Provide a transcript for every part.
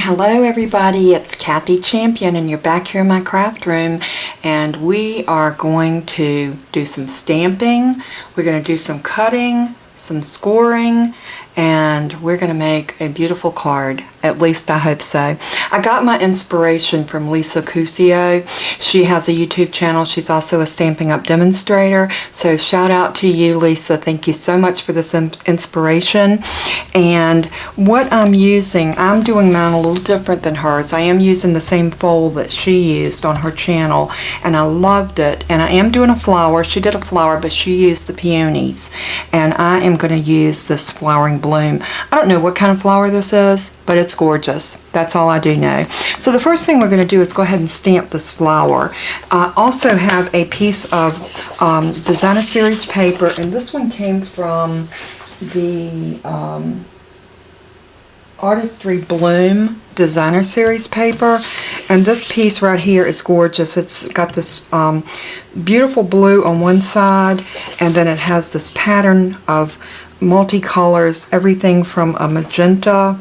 Hello everybody, it's Kathy Champion and you're back here in my craft room, and we are going to do some stamping, we're going to do some cutting, some scoring, and we're going to make a beautiful card. At least I hope so. I got my inspiration from Lisa Cusio. She has a YouTube channel. She's also a Stampin' Up! Demonstrator. So shout out to you, Lisa. Thank you so much for this inspiration. And what I'm using, I'm doing mine a little different than hers. I am using the same fold that she used on her channel, and I loved it. And I am doing a flower. She did a flower, but she used the peonies. And I am going to use this flowering bloom. I don't know what kind of flower this is, but it's gorgeous. That's all I do know. So the first thing we're going to do is go ahead and stamp this flower. I also have a piece of Designer Series paper, and this one came from the Artistry Bloom Designer Series paper, and this piece right here is gorgeous. It's got this beautiful blue on one side, and then it has this pattern of multicolors, everything from a magenta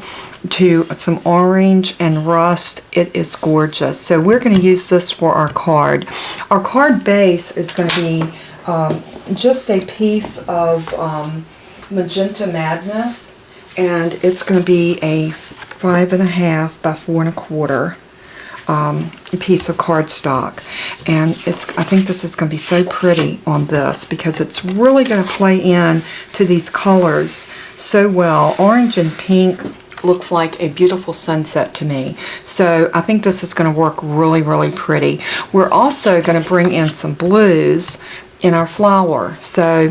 to some orange and rust. It is gorgeous. So we're going to use this for our card. Our card base is going to be just a piece of Magenta Madness, and it's going to be a 5.5 by 4.25 piece of cardstock, and I think this is going to be so pretty on this because it's really going to play in to these colors so well. Orange and pink looks like a beautiful sunset to me, so I think this is going to work really, really pretty. We're also going to bring in some blues in our flower. So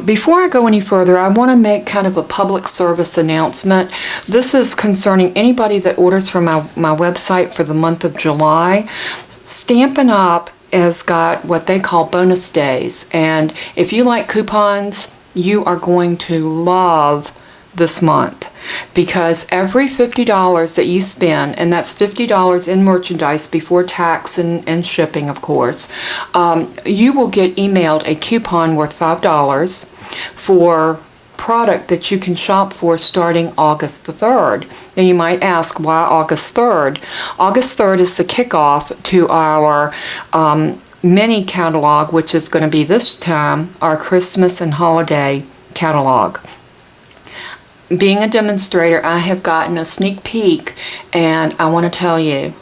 before I go any further, I want to make kind of a public service announcement. This is concerning anybody that orders from my website for the month of July. Stampin' Up! Has got what they call bonus days, and if you like coupons, you are going to love this month, because every $50 that you spend, and that's $50 in merchandise before tax and shipping, of course, you will get emailed a coupon worth $5 for product that you can shop for starting August the 3rd. Now you might ask, why August 3rd? August 3rd is the kickoff to our mini catalog, which is going to be this time our Christmas and holiday catalog. Being a demonstrator, I have gotten a sneak peek, and I want to tell you,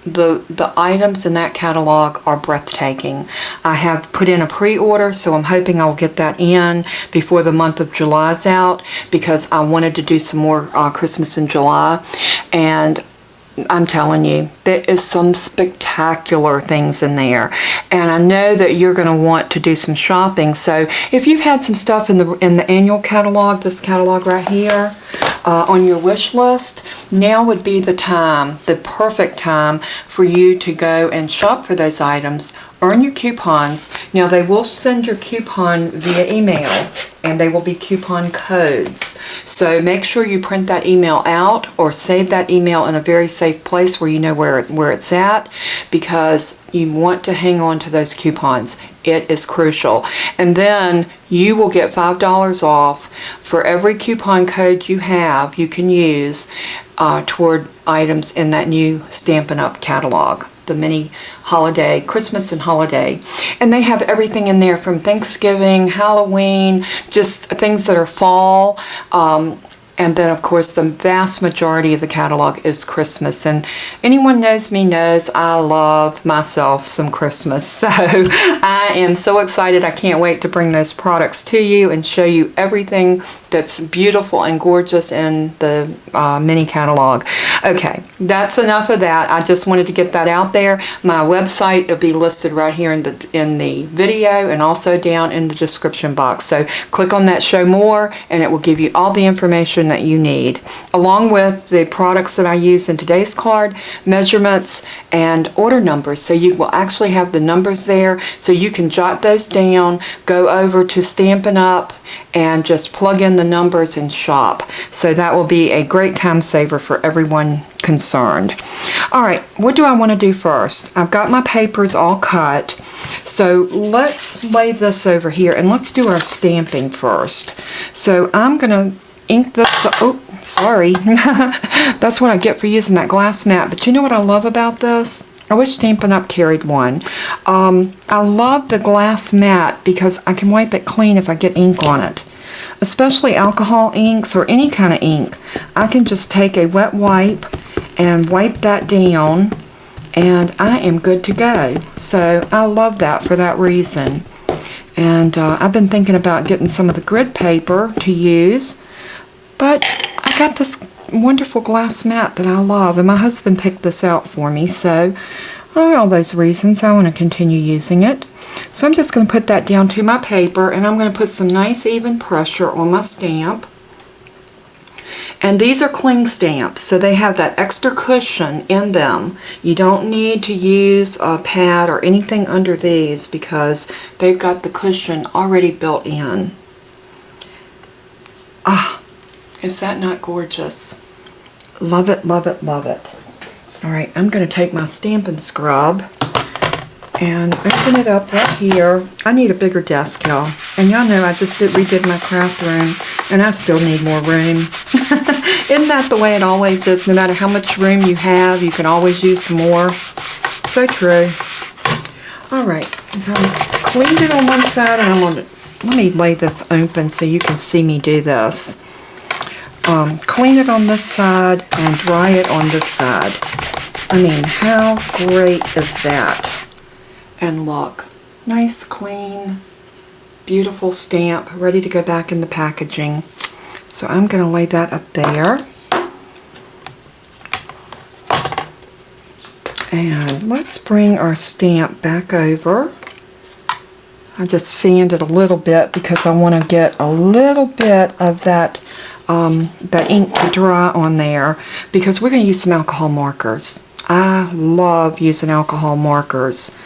the items in that catalog are breathtaking. I have put in a pre-order, so I'm hoping I'll get that in before the month of July is out, because I wanted to do some more Christmas in July, and I'm telling you, there is some spectacular things in there, and I know that you're going to want to do some shopping. So if you've had some stuff in the annual catalog, this catalog right here, on your wish list, now would be the time, the perfect time for you to go and shop for those items. Earn your coupons. Now they will send your coupon via email, and they will be coupon codes. So make sure you print that email out or save that email in a very safe place where you know where it's at, because you want to hang on to those coupons. It is crucial. And then you will get $5 off for every coupon code you have, you can use toward items in that new Stampin' Up! Catalog, the mini holiday, Christmas and holiday. And they have everything in there from Thanksgiving, Halloween, just things that are fall. And then, of course, the vast majority of the catalog is Christmas. And anyone knows me knows I love myself some Christmas. So I am so excited. I can't wait to bring those products to you and show you everything that's beautiful and gorgeous in the mini catalog. Okay, that's enough of that. I just wanted to get that out there. My website will be listed right here in the video, and also down in the description box. So click on that show more, and it will give you all the information that you need, along with the products that I use in today's card, measurements, and order numbers. So you will actually have the numbers there, so you can jot those down, go over to Stampin' Up! And just plug in the numbers and shop. So that will be a great time saver for everyone concerned. All right, what do I want to do first? I've got my papers all cut, so let's lay this over here and let's do our stamping first. So I'm going to ink this. Oh, Sorry. That's what I get for using that glass mat. But you know what I love about this? I wish Stampin' Up! Carried one. I love the glass mat because I can wipe it clean if I get ink on it. Especially alcohol inks or any kind of ink. I can just take a wet wipe and wipe that down, and I am good to go. So I love that for that reason. And I've been thinking about getting some of the grid paper to use, but I got this wonderful glass mat that I love, and my husband picked this out for me, so for all those reasons I want to continue using it. So I'm just going to put that down to my paper, and I'm going to put some nice even pressure on my stamp. And these are cling stamps, so they have that extra cushion in them. You don't need to use a pad or anything under these because they've got the cushion already built in. Ah, is that not gorgeous? Love it, love it, love it. Alright, I'm going to take my Stampin' Scrub and open it up right here. I need a bigger desk, y'all. And y'all know I just redid my craft room, and I still need more room. Isn't that the way it always is? No matter how much room you have, you can always use some more. So true. Alright, so I cleaned it on one side, and I'm going to, let me lay this open so you can see me do this. Clean it on this side and dry it on this side. I mean, how great is that? And look, nice, clean, beautiful stamp, ready to go back in the packaging. So I'm going to lay that up there. And let's bring our stamp back over. I just fanned it a little bit because I want to get a little bit of that ink to dry on there, because we're going to use some alcohol markers. I love using alcohol markers.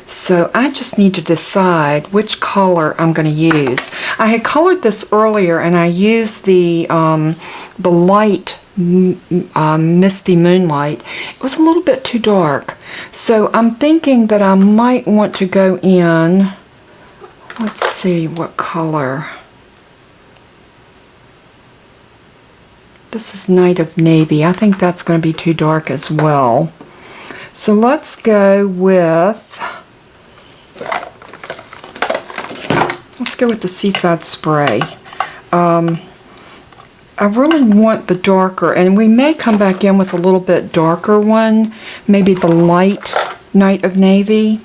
So I just need to decide which color I'm going to use. I had colored this earlier, and I used the light Misty Moonlight. It was a little bit too dark. So I'm thinking that I might want to go in, let's see what color. This is Night of Navy. I think that's going to be too dark as well. So let's go with the Seaside Spray. I really want the darker, and we may come back in with a little bit darker one, maybe the light Night of Navy.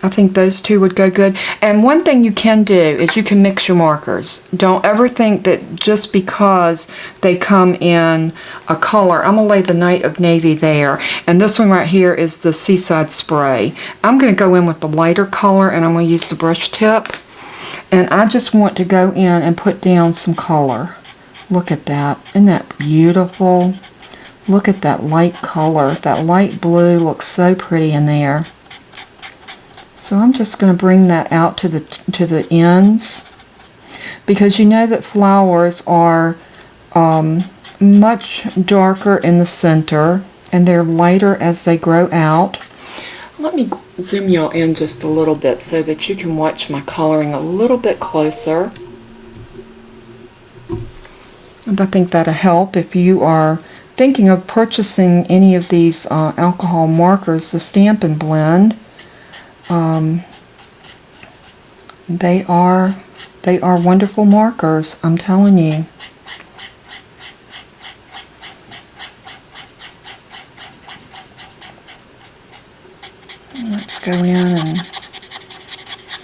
I think those two would go good. And one thing you can do is you can mix your markers. Don't ever think that just because they come in a color, I'm going to lay the Night of Navy there. And this one right here is the Seaside Spray. I'm going to go in with the lighter color, and I'm going to use the brush tip. And I just want to go in and put down some color. Look at that. Isn't that beautiful? Look at that light color. That light blue looks so pretty in there. So I'm just going to bring that out to the ends, because you know that flowers are much darker in the center and they're lighter as they grow out. Let me zoom y'all in just a little bit so that you can watch my coloring a little bit closer. And I think that'll help if you are thinking of purchasing any of these alcohol markers, the Stampin' Blend. They are wonderful markers, I'm telling you. Let's go in and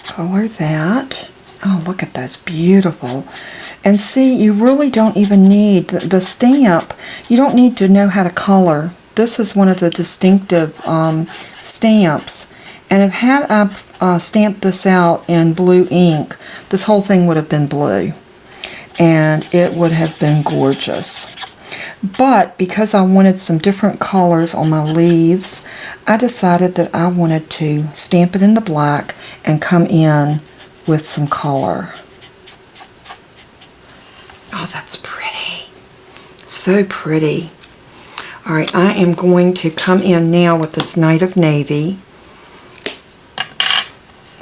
color that. Oh, look at that, it's beautiful. And see, you really don't even need the stamp. You don't need to know how to color. This is one of the distinctive stamps. And if had I stamped this out in blue ink, this whole thing would have been blue. And it would have been gorgeous. But because I wanted some different colors on my leaves, I decided that I wanted to stamp it in the black and come in with some color. Oh, that's pretty. So pretty. Alright, I am going to come in now with this Night of Navy.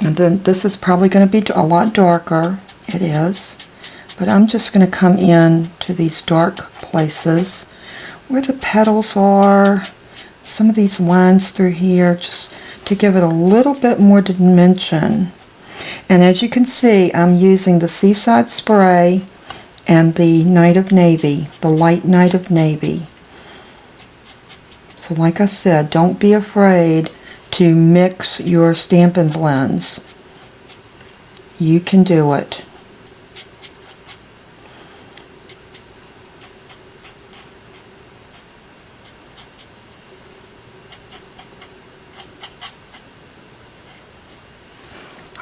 And then this is probably going to be a lot darker. It is. But I'm just going to come in to these dark places where the petals are, some of these lines through here, just to give it a little bit more dimension. And as you can see, I'm using the Seaside Spray and the Night of Navy, the light Night of Navy. So like I said, don't be afraid to mix your Stampin' blends. You can do it.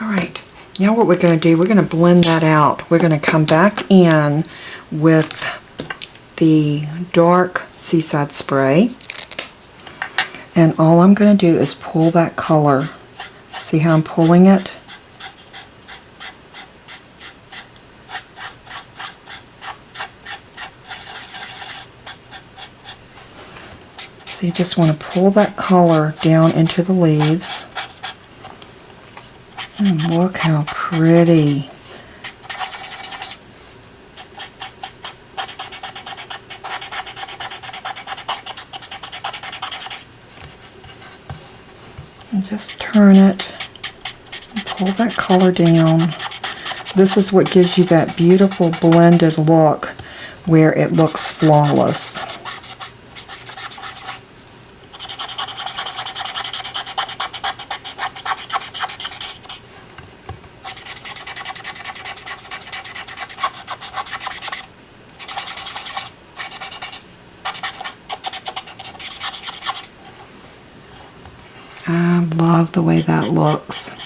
Alright, now what we're going to do, we're going to blend that out. We're going to come back in with the dark Seaside Spray. And all I'm going to do is pull that color. See how I'm pulling it? So you just want to pull that color down into the leaves. And look how pretty. And just turn it and pull that color down. This is what gives you that beautiful blended look where it looks flawless. I love the way that looks.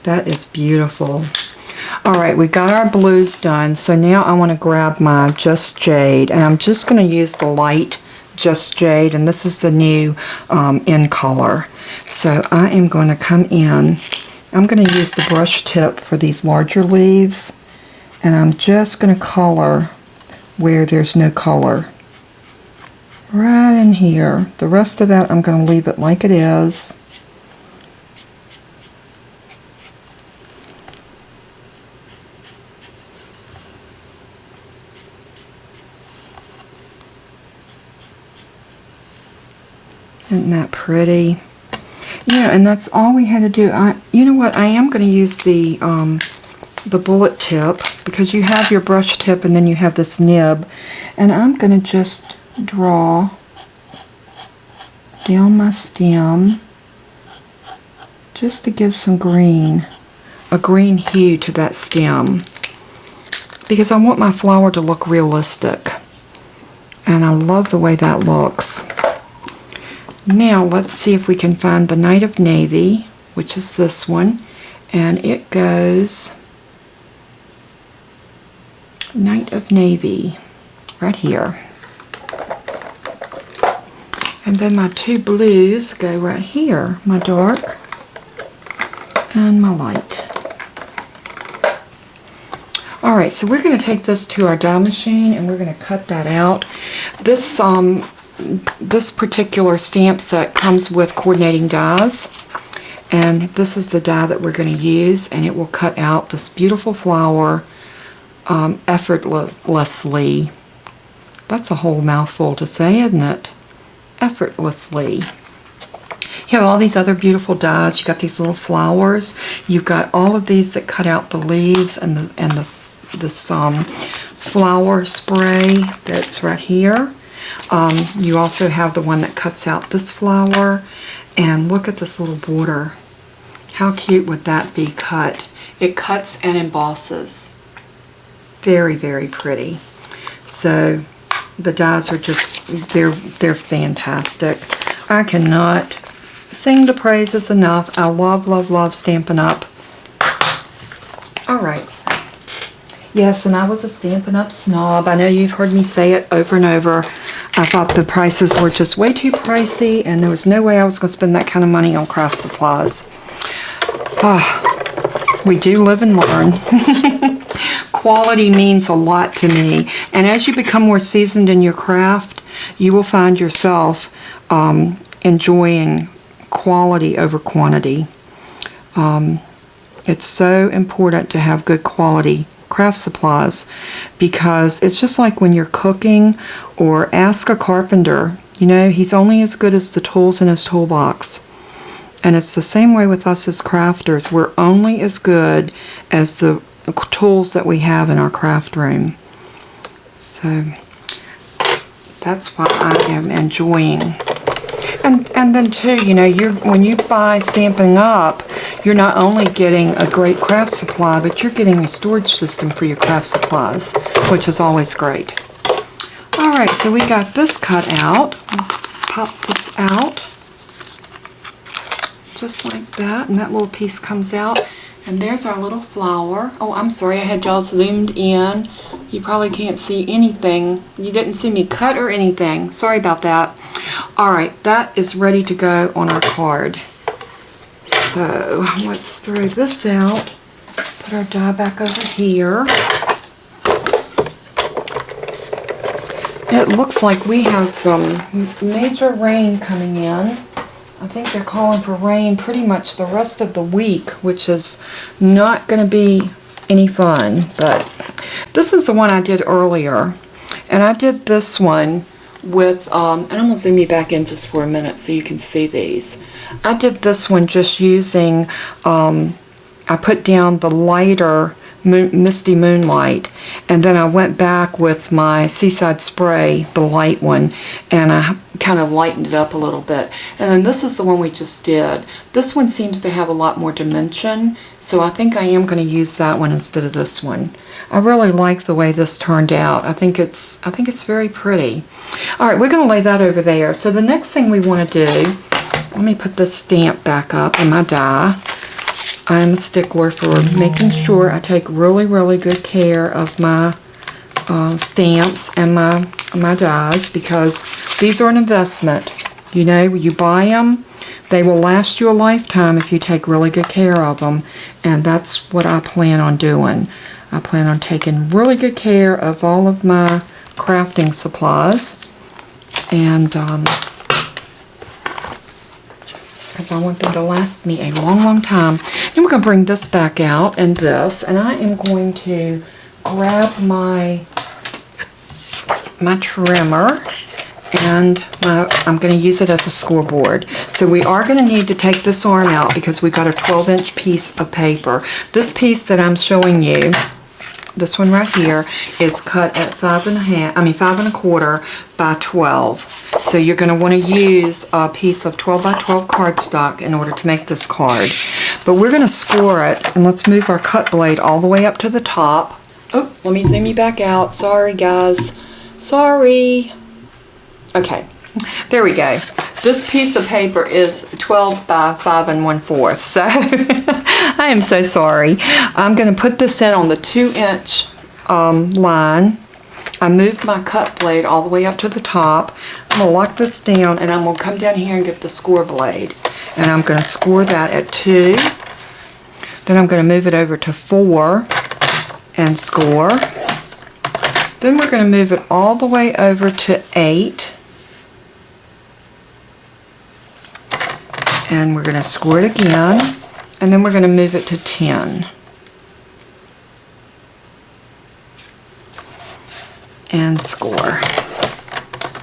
That is beautiful. Alright, we got our blues done, so now I want to grab my Just Jade, and I'm just going to use the light Just Jade, and this is the new in color. So I am going to come in. I'm going to use the brush tip for these larger leaves, and I'm just going to color where there's no color. Right in here. The rest of that I'm going to leave it like it is. Isn't that pretty? Yeah, and that's all we had to do. You know what? I am going to use the bullet tip, because you have your brush tip and then you have this nib, and I'm going to just draw down my stem just to give some green, a green hue to that stem, because I want my flower to look realistic, and I love the way that looks. Now let's see if we can find the Night of Navy, which is this one, and it goes Night of Navy right here. And then my two blues go right here, my dark and my light. Alright, so we're going to take this to our die machine and we're going to cut that out. This particular stamp set comes with coordinating dies, and this is the die that we're going to use, and it will cut out this beautiful flower effortlessly. That's a whole mouthful to say, isn't it? Effortlessly. You have all these other beautiful dies. You've got these little flowers. You've got all of these that cut out the leaves and this flower spray that's right here. You also have the one that cuts out this flower, and look at this little border. How cute would that be cut? It cuts and embosses. Very, very pretty. So the dies are just, they're fantastic. I cannot sing the praises enough. I love, love, love Stampin' Up. Alright. Yes, and I was a Stampin' Up snob. I know you've heard me say it over and over. I thought the prices were just way too pricey, and there was no way I was going to spend that kind of money on craft supplies. We do live and learn. Quality means a lot to me, and as you become more seasoned in your craft, you will find yourself enjoying quality over quantity. It's so important to have good quality craft supplies, because it's just like when you're cooking, or ask a carpenter. You know, he's only as good as the tools in his toolbox. And it's the same way with us as crafters. We're only as good as the tools that we have in our craft room. So that's why I am enjoying. And then too, you know, when you buy Stampin' Up, you're not only getting a great craft supply, but you're getting a storage system for your craft supplies, which is always great. Alright, so we got this cut out. Let's pop this out. Just like that, and that little piece comes out. And there's our little flower. Oh, I'm sorry, I had y'all zoomed in. You probably can't see anything. You didn't see me cut or anything. Sorry about that. Alright, that is ready to go on our card. So, let's throw this out. Put our die back over here. It looks like we have some major rain coming in. I think they're calling for rain pretty much the rest of the week, which is not going to be any fun. But this is the one I did earlier. And I did this one with, and I'm going to zoom you back in just for a minute so you can see these. I did this one just using, I put down the lighter Misty Moonlight, and then I went back with my Seaside Spray, the light one, and I kind of lightened it up a little bit. And then this is the one we just did. This one seems to have a lot more dimension, so I think I am going to use that one instead of this one. I really like the way this turned out. I think it's very pretty. Alright, we're going to lay that over there. So the next thing we want to do, let me put this stamp back up in my die. I'm a stickler for making sure I take really, really good care of my stamps and my dies, because these are an investment. You know, you buy them, they will last you a lifetime if you take really good care of them, and that's what I plan on doing. I plan on taking really good care of all of my crafting supplies, and because I want them to last me a long, long time. And we're going to bring this back out, and this, and I am going to grab my trimmer, and I'm going to use it as a scoreboard. So we are going to need to take this arm out because we got a 12-inch piece of paper. This piece that I'm showing you, this one right here, is cut at 5 1/4 by 12. So you're going to want to use a piece of 12 by 12 cardstock in order to make this card. But we're going to score it, and let's move our cut blade all the way up to the top. Oh, let me zoom you back out. Sorry, guys. Sorry. Okay, there we go. This piece of paper is 12 by 5 1/4. So I am so sorry. I'm going to put this in on the 2-inch line. I moved my cut blade all the way up to the top. I'm going to lock this down, and I'm going to come down here and get the score blade. And I'm going to score that at 2. Then I'm going to move it over to 4 and score. Then we're going to move it all the way over to 8. And we're going to score it again. And then we're going to move it to 10. And score.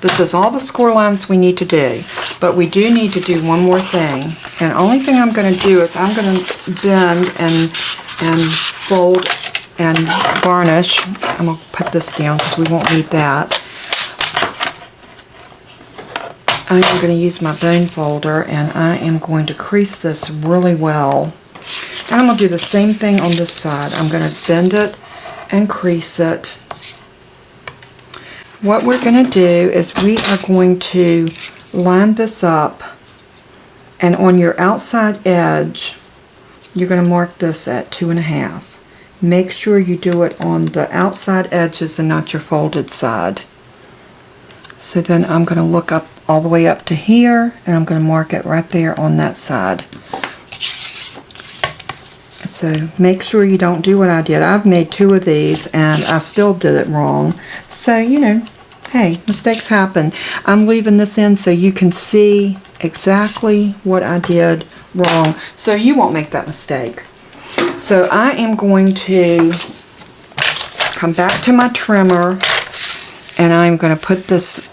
This is all the score lines we need to do, but we do need to do one more thing. And the only thing I'm going to do is I'm going to bend and fold and varnish. I'm going to put this down because we won't need that. I am going to use my bone folder, and I am going to crease this really well. And I'm going to do the same thing on this side. I'm going to bend it and crease it. What we're going to do is we are going to line this up, and on your outside edge, you're going to mark this at 2.5. Make sure you do it on the outside edges and not your folded side. So then I'm going to look up all the way up to here, and I'm going to mark it right there on that side. So make sure you don't do what I did. I've made 2 of these, and I still did it wrong. So, you know, hey, mistakes happen. I'm leaving this in so you can see exactly what I did wrong, so you won't make that mistake. So I am going to come back to my trimmer, and I'm going to put this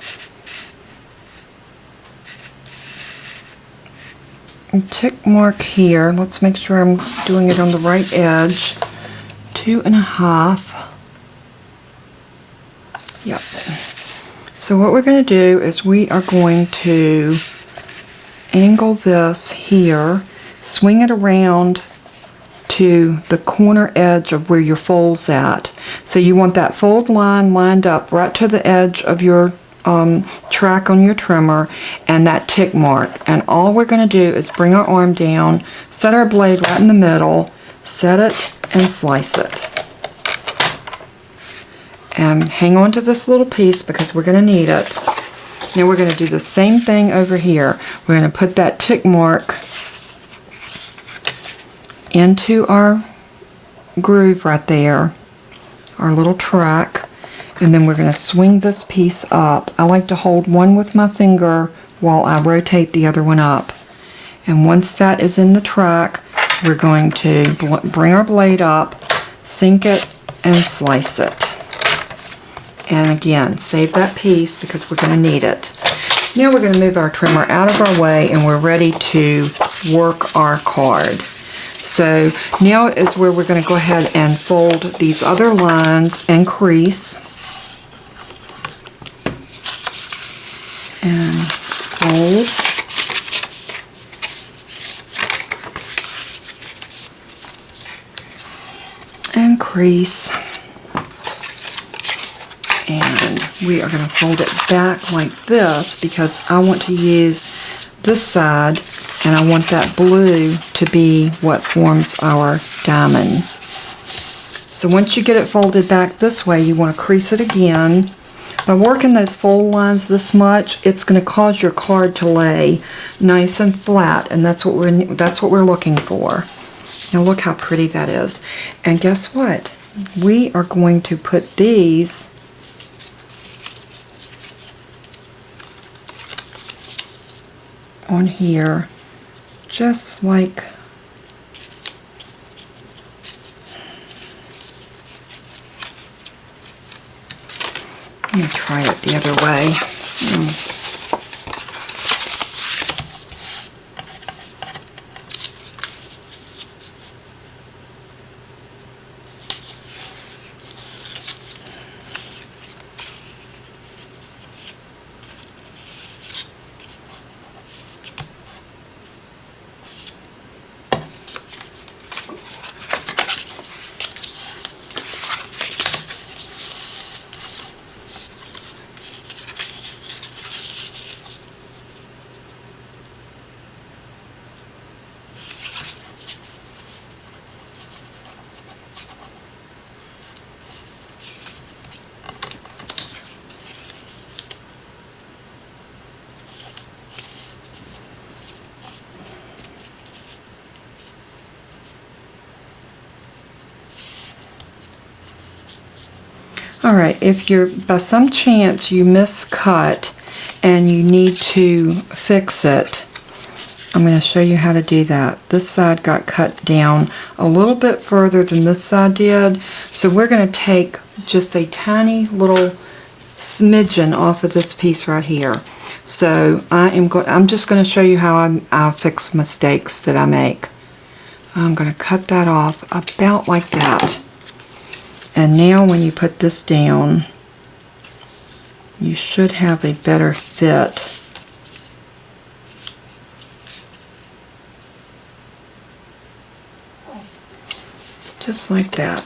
tick mark here. Let's make sure I'm doing it on the right edge. 2.5. Yep. So what we're going to do is we are going to angle this here, swing it around to the corner edge of where your fold's at. So you want that fold line lined up right to the edge of your track on your trimmer and that tick mark. And all we're going to do is bring our arm down, set our blade right in the middle, set it and slice it. And hang on to this little piece because we're going to need it. Now we're going to do the same thing over here. We're going to put that tick mark into our groove right there, our little track, and then we're going to swing this piece up. I like to hold one with my finger while I rotate the other one up. And once that is in the track, we're going to bring our blade up, sink it, and slice it. And again, save that piece because we're going to need it. Now we're going to move our trimmer out of our way and we're ready to work our card. So now is where we're going to go ahead and fold these other lines and crease. And fold. And crease. And we are going to fold it back like this because I want to use this side and I want that blue to be what forms our diamond. So once you get it folded back this way, you want to crease it again. By working those fold lines this much, it's going to cause your card to lay nice and flat, and that's what we're looking for. Now look how pretty that is. And guess what? We are going to put these on here just like let me try it the other way. Alright, if you're by some chance you miscut and you need to fix it, I'm going to show you how to do that. This side got cut down a little bit further than this side did, so we're going to take just a tiny little smidgen off of this piece right here. So I'm just going to show you how I fix mistakes that I make. I'm going to cut that off about like that. And now when you put this down, you should have a better fit. Just like that.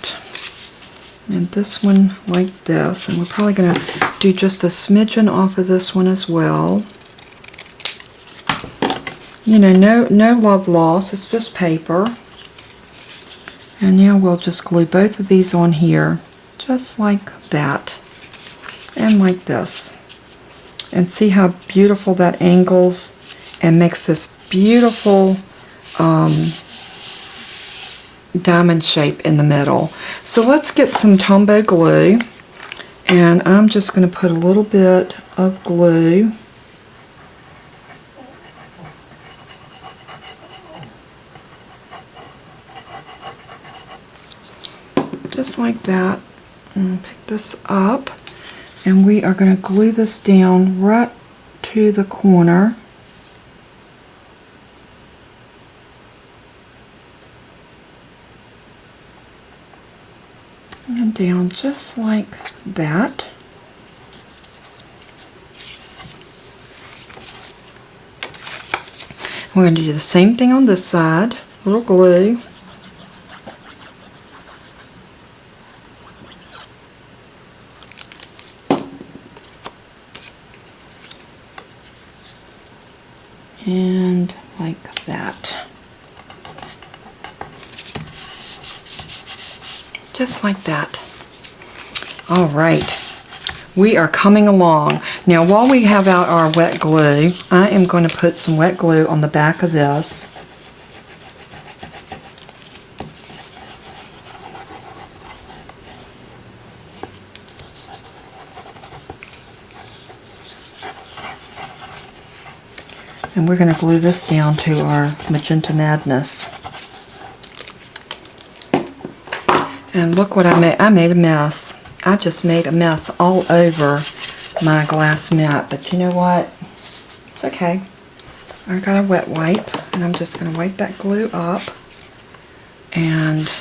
And this one like this. And we're probably going to do just a smidgen off of this one as well. You know, no love loss, it's just paper. And now we'll just glue both of these on here, just like that, and like this. And see how beautiful that angles and makes this beautiful diamond shape in the middle. So let's get some Tombow glue, and I'm just going to put a little bit of glue . just like that. And pick this up, and we are going to glue this down right to the corner. And down just like that. We're going to do the same thing on this side. A little glue. And like that. Just like that. All right. We are coming along. Now while we have out our wet glue, I am going to put some wet glue on the back of this. And we're going to glue this down to our Magenta Madness. And look what I made. I made a mess. I just made a mess all over my glass mat. But you know what? It's okay. I got a wet wipe, and I'm just going to wipe that glue up. And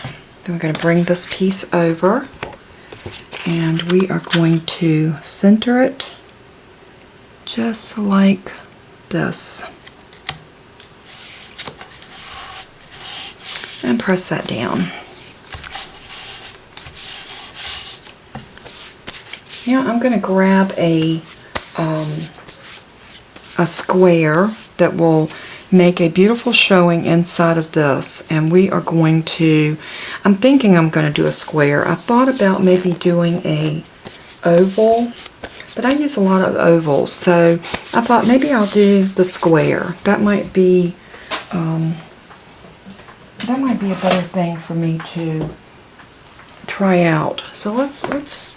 then we're going to bring this piece over. And we are going to center it just like this. And press that down. Now I'm going to grab a square that will make a beautiful showing inside of this, and we are going to, I'm thinking I'm going to do a square. I thought about maybe doing a oval, but I use a lot of ovals, so I thought maybe I'll do the square. That might be a better thing for me to try out. So let's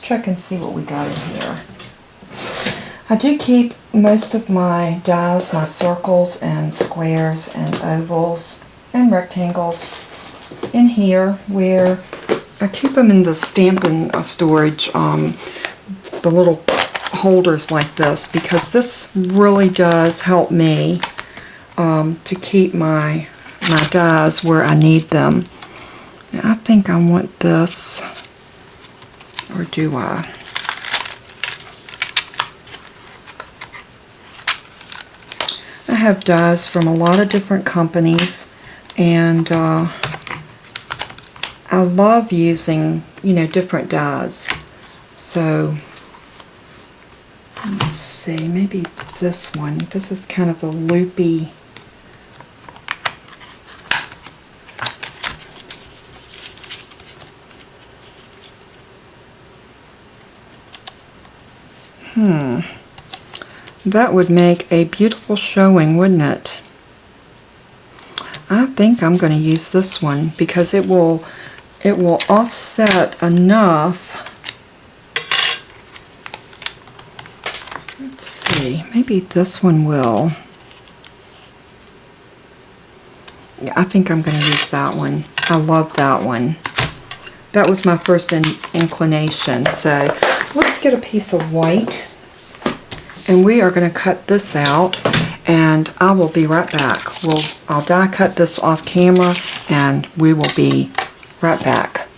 check and see what we got in here. I do keep most of my dies, my circles and squares and ovals and rectangles in here, where I keep them in the Stampin' storage, the little holders like this, because this really does help me to keep my dies where I need them. Now, I think I want this, or do I? I have dies from a lot of different companies, and I love using, different dies. So let's see, maybe this one. This is kind of a loopy. That would make a beautiful showing, wouldn't it? I think I'm going to use this one because it will offset enough. Let's see, maybe this one will. Yeah, I think I'm going to use that one. I love that one. That was my first inclination. So let's get a piece of white. And we are going to cut this out, and I will be right back. I'll die cut this off camera, and we will be right back.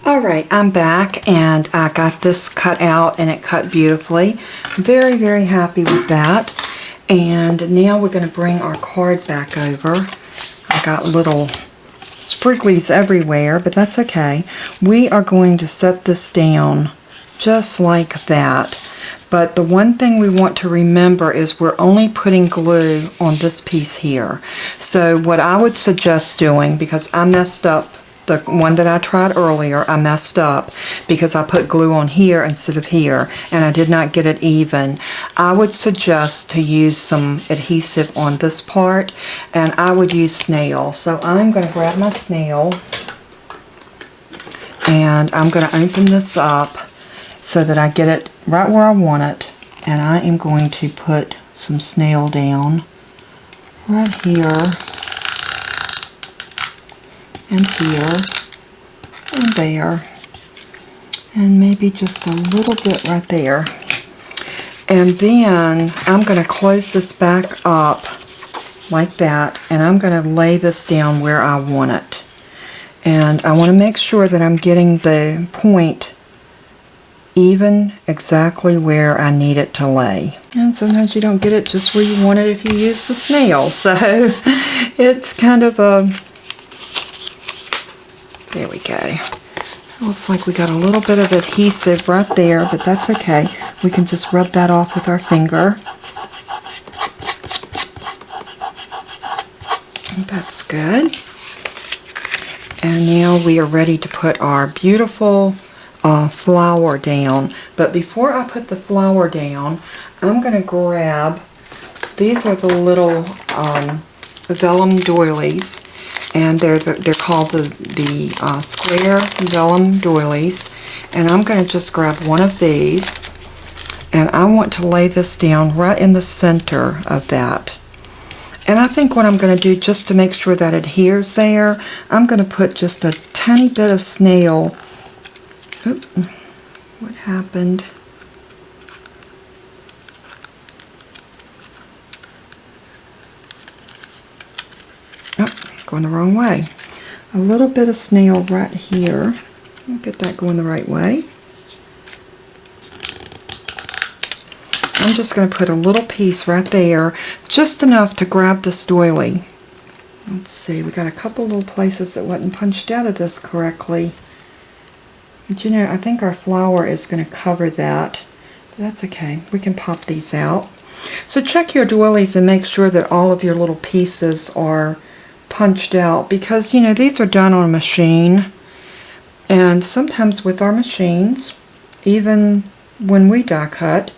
Alright, I'm back, and I got this cut out, and it cut beautifully. Very, very happy with that. And now we're going to bring our card back over. I got little sprinklies everywhere, but that's okay. We are going to set this down just like that. But the one thing we want to remember is we're only putting glue on this piece here. So what I would suggest doing, because I messed up the one that I tried earlier, I messed up because I put glue on here instead of here, and I did not get it even. I would suggest to use some adhesive on this part, and I would use snail. So I'm going to grab my snail, and I'm going to open this up so that I get it right where I want it, and I am going to put some snail down right here. and here and there, and maybe just a little bit right there. And then I'm going to close this back up like that, and I'm going to lay this down where I want it. And I want to make sure that I'm getting the point even exactly where I need it to lay. And sometimes you don't get it just where you want it if you use the snail. So it's kind of a, there we go. It looks like we got a little bit of adhesive right there, but that's okay. We can just rub that off with our finger. That's good. And now we are ready to put our beautiful flower down. But before I put the flower down, I'm going to grab, these are the little vellum doilies, and they're called the square vellum doilies. And I'm going to just grab one of these, and I want to lay this down right in the center of that. And I think what I'm going to do, just to make sure that it adheres there, I'm going to put just a tiny bit of snail. Oop, what happened? Oh, going the wrong way. A little bit of snail right here. I'll get that going the right way. I'm just going to put a little piece right there, just enough to grab this doily. Let's see, we got a couple little places that wasn't punched out of this correctly. But you know, I think our flower is going to cover that. But that's okay, we can pop these out. So check your doilies and make sure that all of your little pieces are punched out, because you know, these are done on a machine. And sometimes with our machines, even when we die cut,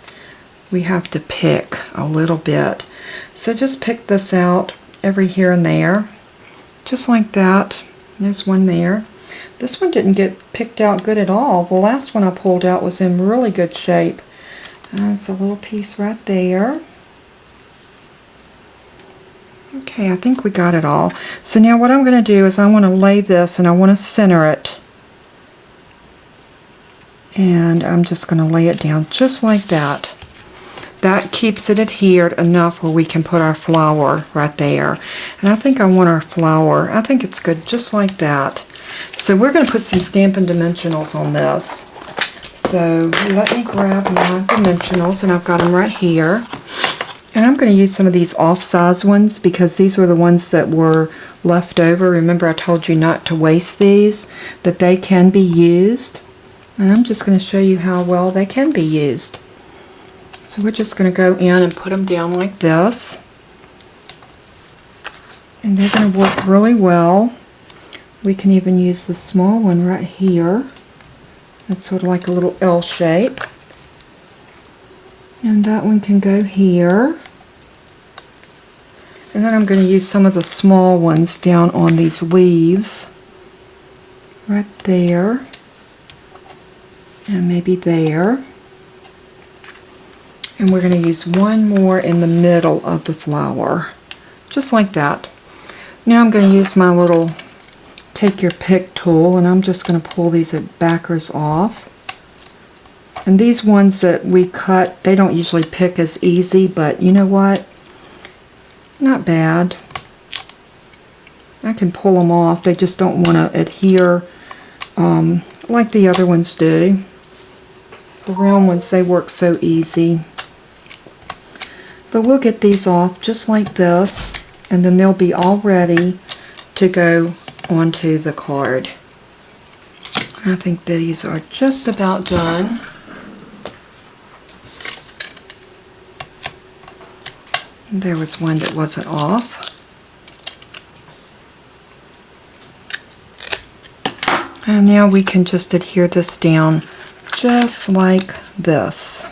we have to pick a little bit. So just pick this out every here and there, just like that. There's one there. This one didn't get picked out good at all. The last one I pulled out was in really good shape. There's a little piece right there. Okay, I think we got it all. So now what I'm going to do is I want to lay this, and I want to center it. And I'm just going to lay it down just like that. That keeps it adhered enough where we can put our flower right there. And I think I want our flower, I think it's good just like that. So we're going to put some Stampin' Dimensionals on this. So let me grab my dimensionals, and I've got them right here. And I'm going to use some of these off-size ones, because these were the ones that were left over. Remember, I told you not to waste these, that they can be used. And I'm just going to show you how well they can be used. So we're just going to go in and put them down like this. And they're going to work really well. We can even use the small one right here. That's sort of like a little L shape. And that one can go here. And then I'm going to use some of the small ones down on these leaves. Right there. And maybe there. And we're going to use one more in the middle of the flower. Just like that. Now I'm going to use my little take your pick tool, and I'm just going to pull these backers off. And these ones that we cut, they don't usually pick as easy, but you know what? Not bad. I can pull them off. They just don't want to adhere like the other ones do. The round ones, they work so easy. But we'll get these off just like this, and then they'll be all ready to go onto the card. I think these are just about done. There was one that wasn't off. And now we can just adhere this down just like this.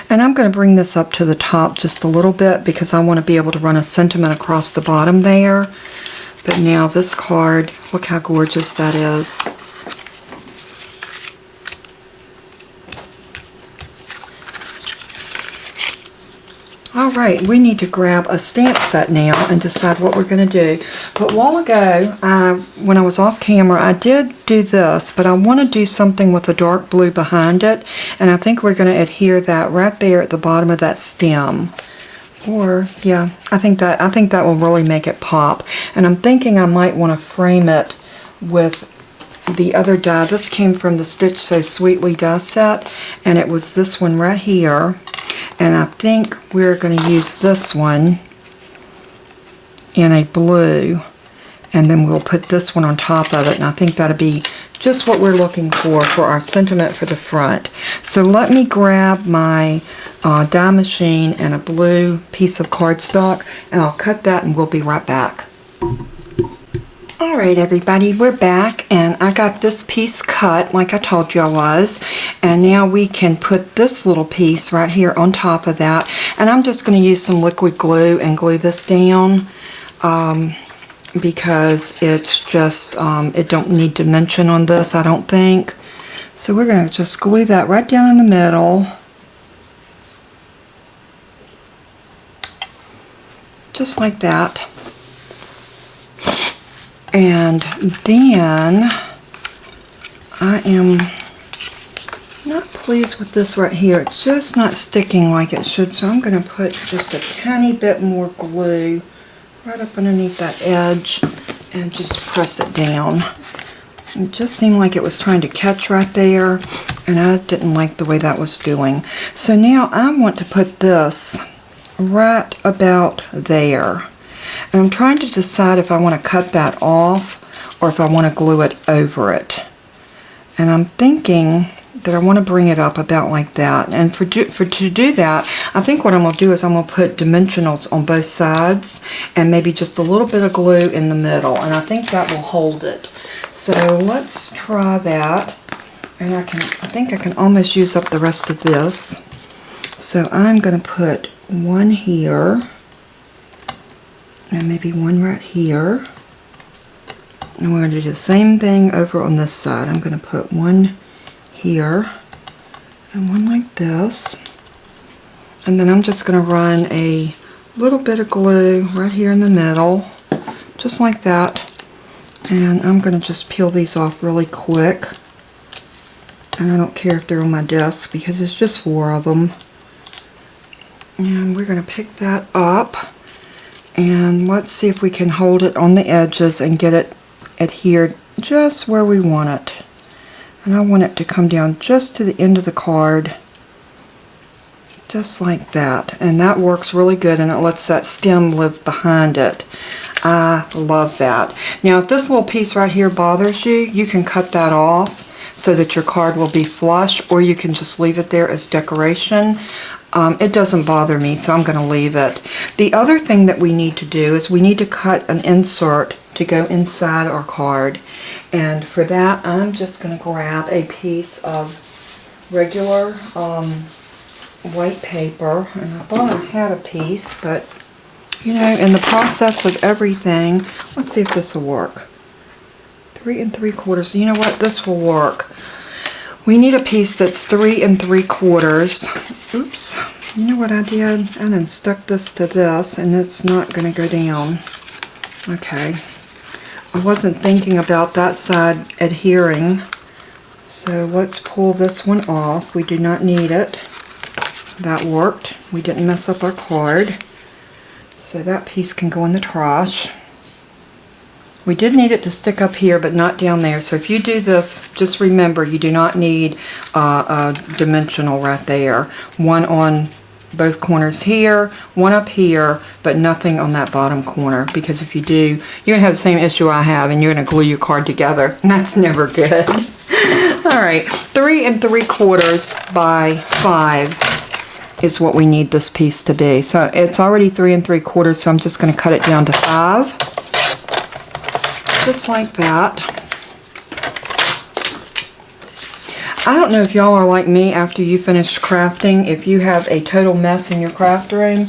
And I'm going to bring this up to the top just a little bit, because I want to be able to run a sentiment across the bottom there. But now this card, look how gorgeous that is. All right, we need to grab a stamp set now and decide what we're going to do. But a while ago, when I was off camera, I did do this, but I want to do something with the dark blue behind it, and I think we're going to adhere that right there at the bottom of that stem. Or, yeah, I think that will really make it pop. And I'm thinking I might want to frame it with the other die. This came from the Stitch So Sweetly die set, and it was this one right here. And I think we're going to use this one in a blue, and then we'll put this one on top of it, and I think that'll be just what we're looking for our sentiment for the front. So let me grab my die machine and a blue piece of cardstock, and I'll cut that and we'll be right back. Alright everybody, we're back, and I got this piece cut like I told you I was, and now we can put this little piece right here on top of that, and I'm just going to use some liquid glue and glue this down because it's just, it don't need dimension on this, I don't think. So we're going to just glue that right down in the middle, just like that. And then I am not pleased with this right here. It's just not sticking like it should, so I'm going to put just a tiny bit more glue right up underneath that edge and just press it down. It just seemed like it was trying to catch right there, and I didn't like the way that was doing. So now I want to put this right about there. And I'm trying to decide if I want to cut that off or if I want to glue it over it. And I'm thinking that I want to bring it up about like that. And to do that, I think what I'm going to do is I'm going to put dimensionals on both sides and maybe just a little bit of glue in the middle. And I think that will hold it. So let's try that. And I think I can almost use up the rest of this. So I'm going to put one here. And maybe one right here. And we're going to do the same thing over on this side. I'm going to put one here and one like this. And then I'm just going to run a little bit of glue right here in the middle, just like that. And I'm going to just peel these off really quick. And I don't care if they're on my desk because it's just 4 of them. And we're going to pick that up. And let's see if we can hold it on the edges and get it adhered just where we want it. And I want it to come down just to the end of the card, just like that. And that works really good, and it lets that stem live behind it. I love that. Now if this little piece right here bothers you, you can cut that off so that your card will be flush, or you can just leave it there as decoration. It doesn't bother me, so I'm going to leave it. The other thing that we need to do is we need to cut an insert to go inside our card. And for that, I'm just going to grab a piece of regular white paper. And I thought I had a piece, but you know, in the process of everything, let's see if this will work. 3 3/4. You know what? This will work. We need a piece that's 3 3/4. Oops. You know what I did? I done stuck this to this, and it's not going to go down. Okay. I wasn't thinking about that side adhering. So let's pull this one off. We do not need it. That worked. We didn't mess up our card. So that piece can go in the trash. We did need it to stick up here, but not down there. So if you do this, just remember you do not need a dimensional right there. One on both corners here, one up here, but nothing on that bottom corner. Because if you do, you're going to have the same issue I have, and you're going to glue your card together. And that's never good. Alright, 3 3/4 by 5 is what we need this piece to be. So it's already 3 3/4, so I'm just going to cut it down to 5. Just like that. I don't know if y'all are like me after you finish crafting. If you have a total mess in your craft room,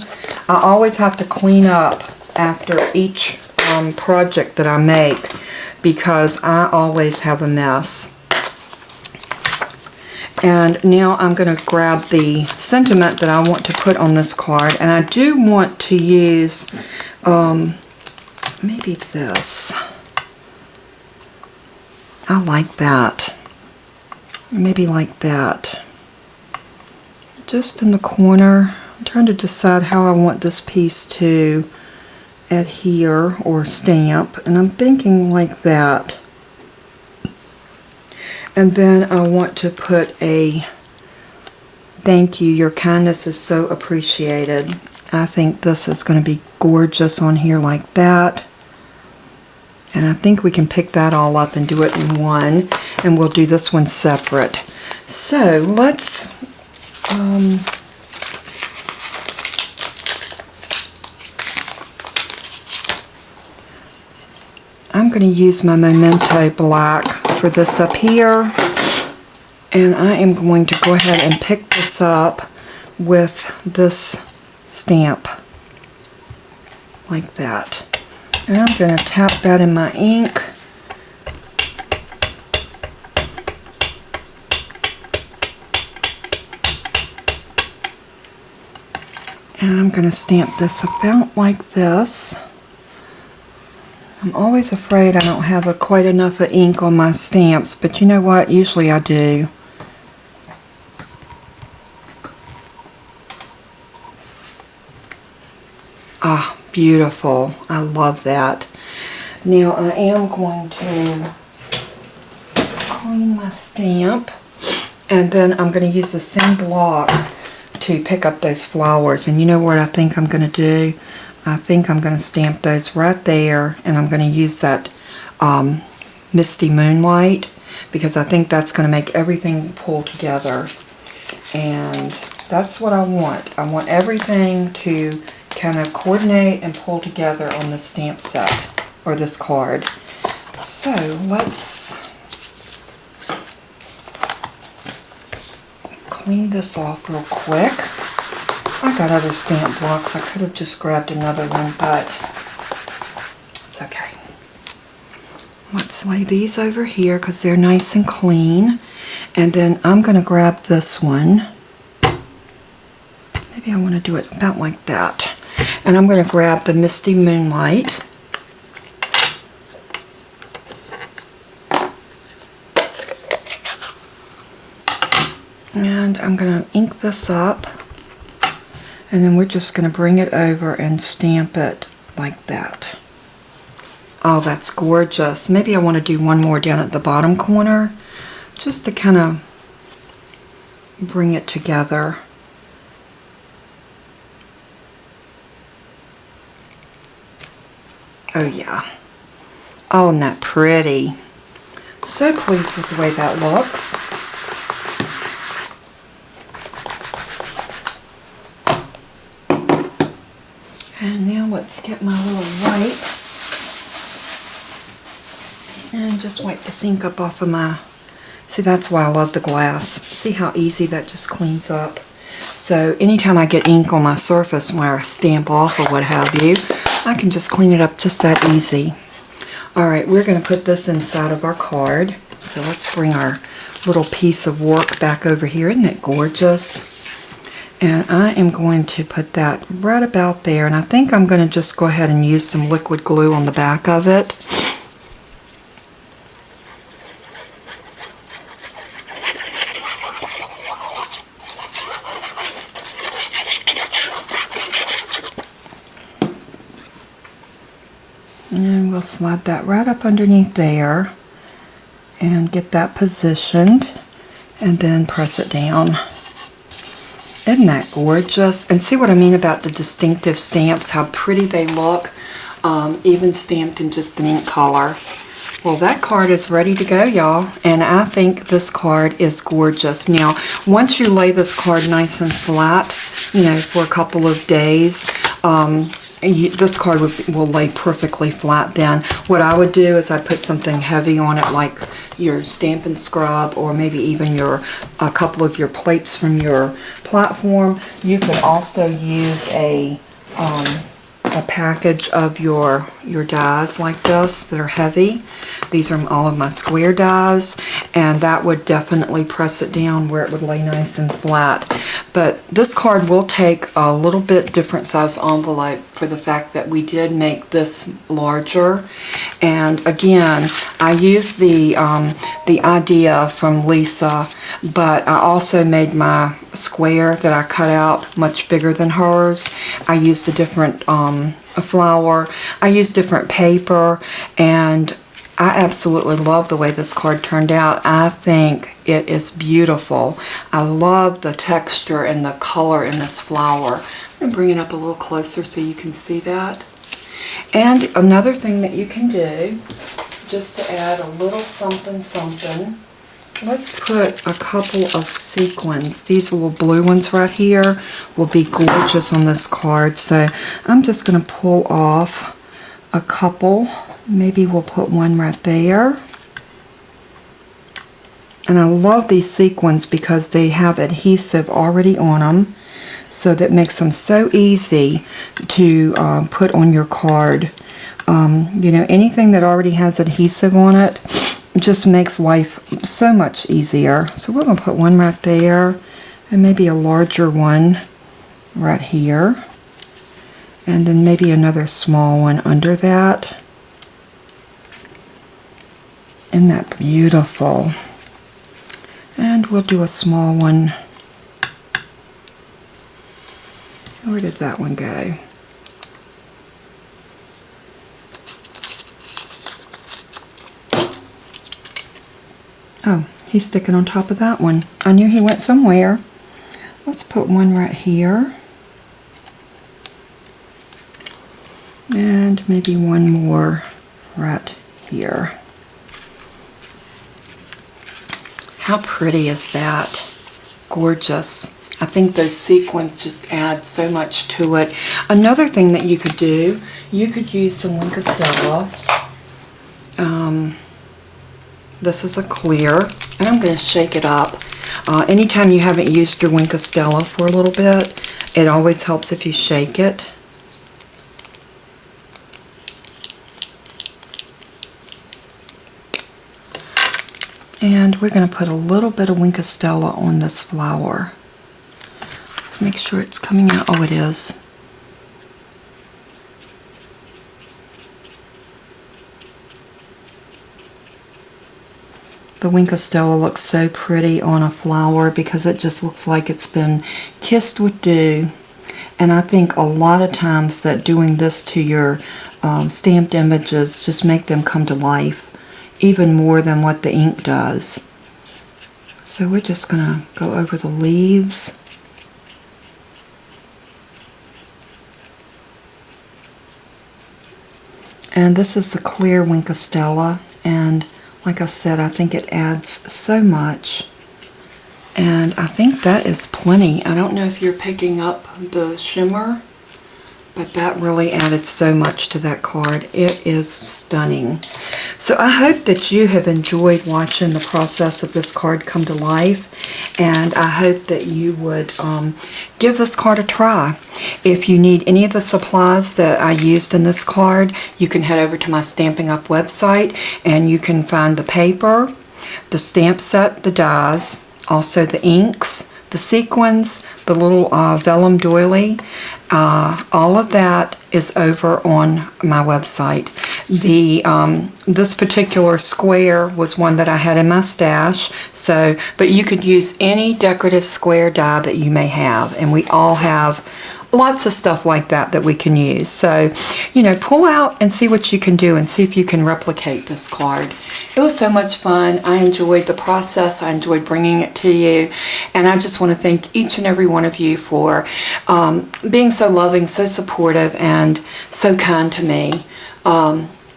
I always have to clean up after each project that I make because I always have a mess. And now I'm going to grab the sentiment that I want to put on this card. And I do want to use maybe this. I like that. Maybe like that. Just in the corner. I'm trying to decide how I want this piece to adhere or stamp. And I'm thinking like that. And then I want to put a thank you, your kindness is so appreciated. I think this is going to be gorgeous on here like that. And I think we can pick that all up and do it in one. And we'll do this one separate. So let's I'm going to use my Memento Black for this up here, and I am going to go ahead and pick this up with this stamp like that. And I'm going to tap that in my ink. And I'm going to stamp this about like this. I'm always afraid I don't have quite enough of ink on my stamps, but you know what? Usually I do. Ah, beautiful. I love that. Now I am going to clean my stamp, and then I'm going to use the same block to pick up those flowers. And you know what I think I'm going to do? I think I'm going to stamp those right there, and I'm going to use that Misty Moonlight, because I think that's going to make everything pull together. And that's what I want. I want everything to kind of coordinate and pull together on this stamp set, or this card. So let's clean this off real quick. I got other stamp blocks. I could have just grabbed another one, but it's okay. Let's lay these over here because they're nice and clean. And then I'm going to grab this one. Maybe I want to do it about like that. And I'm going to grab the Misty Moonlight. And I'm going to ink this up. And then we're just going to bring it over and stamp it like that. Oh, that's gorgeous. Maybe I want to do one more down at the bottom corner, just to kind of bring it together. Oh yeah. Oh, isn't that pretty? So pleased with the way that looks. And now let's get my little wipe and just wipe the ink up off of my, see, that's why I love the glass. See how easy that just cleans up. So anytime I get ink on my surface where I stamp off or what have you, I can just clean it up just that easy. Alright, we're going to put this inside of our card. So let's bring our little piece of work back over here. Isn't that gorgeous? And I am going to put that right about there. And I think I'm going to just go ahead and use some liquid glue on the back of it. And we'll slide that right up underneath there and get that positioned and then press it down. Isn't that gorgeous? And see what I mean about the distinctive stamps, how pretty they look, even stamped in just an ink color. Well, that card is ready to go, y'all, and I think this card is gorgeous. Now, once you lay this card nice and flat, you know, for a couple of days, this card will lay perfectly flat then. What I would do is I'd put something heavy on it, like your Stampin' Scrub, or maybe even a couple of your plates from your platform. You could also use a a package of your dies like this that are heavy. These are all of my square dies, and that would definitely press it down where it would lay nice and flat. But this card will take a little bit different size envelope for the fact that we did make this larger. And again, I used the idea from Lisa, but I also made my square that I cut out much bigger than hers. I used a different flower. I used different paper, and I absolutely love the way this card turned out. I think it is beautiful. I love the texture and the color in this flower. I'm going to bring it up a little closer so you can see that. And another thing that you can do, just to add a little something something, let's put a couple of sequins. These little blue ones right here will be gorgeous on this card. So I'm just going to pull off a couple. Maybe we'll put one right there. And I love these sequins because they have adhesive already on them. So that makes them so easy to put on your card. You know, anything that already has adhesive on it just makes life so much easier. So we're going to put one right there, and maybe a larger one right here, and then maybe another small one under that. Isn't that beautiful? And we'll do a small one. Where did that one go? Oh, he's sticking on top of that one. I knew he went somewhere. Let's put one right here. And maybe one more right here. How pretty is that? Gorgeous. I think those sequins just add so much to it. Another thing that you could do, you could use some Wink of Stella. This is a clear, and I'm going to shake it up. Anytime you haven't used your Wink of Stella for a little bit, it always helps if you shake it. And we're going to put a little bit of Wink of Stella on this flower. Let's make sure it's coming out. Oh, it is. The Wink of Stella looks so pretty on a flower because it just looks like it's been kissed with dew. And I think a lot of times that doing this to your stamped images just make them come to life even more than what the ink does. So we're just going to go over the leaves. And this is the clear Wink of Stella, and like I said, I think it adds so much. And I think that is plenty. I don't know if you're picking up the shimmer, but that really added so much to that card. It is stunning. So I hope that you have enjoyed watching the process of this card come to life, and I hope that you would give this card a try. If you need any of the supplies that I used in this card, you can head over to my Stampin' Up website, and you can find the paper, the stamp set, the dies, also the inks, the sequins, the little vellum doily. All of that is over on my website. This particular square was one that I had in my stash, but you could use any decorative square die that you may have, and we all have lots of stuff like that that we can use. So, you know, pull out and see what you can do and see if you can replicate this card. It was so much fun. I enjoyed the process. I enjoyed bringing it to you. And I just want to thank each and every one of you for being so loving, so supportive, and so kind to me.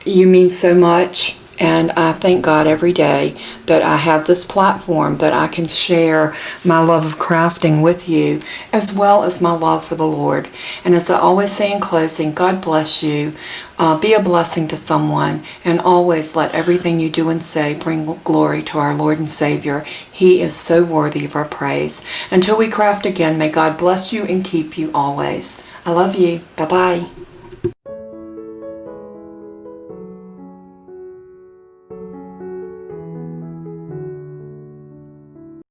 You mean so much. And I thank God every day that I have this platform that I can share my love of crafting with you, as well as my love for the Lord. And as I always say in closing, God bless you. Be a blessing to someone, and always let everything you do and say bring glory to our Lord and Savior. He is so worthy of our praise. Until we craft again, may God bless you and keep you always. I love you. Bye-bye.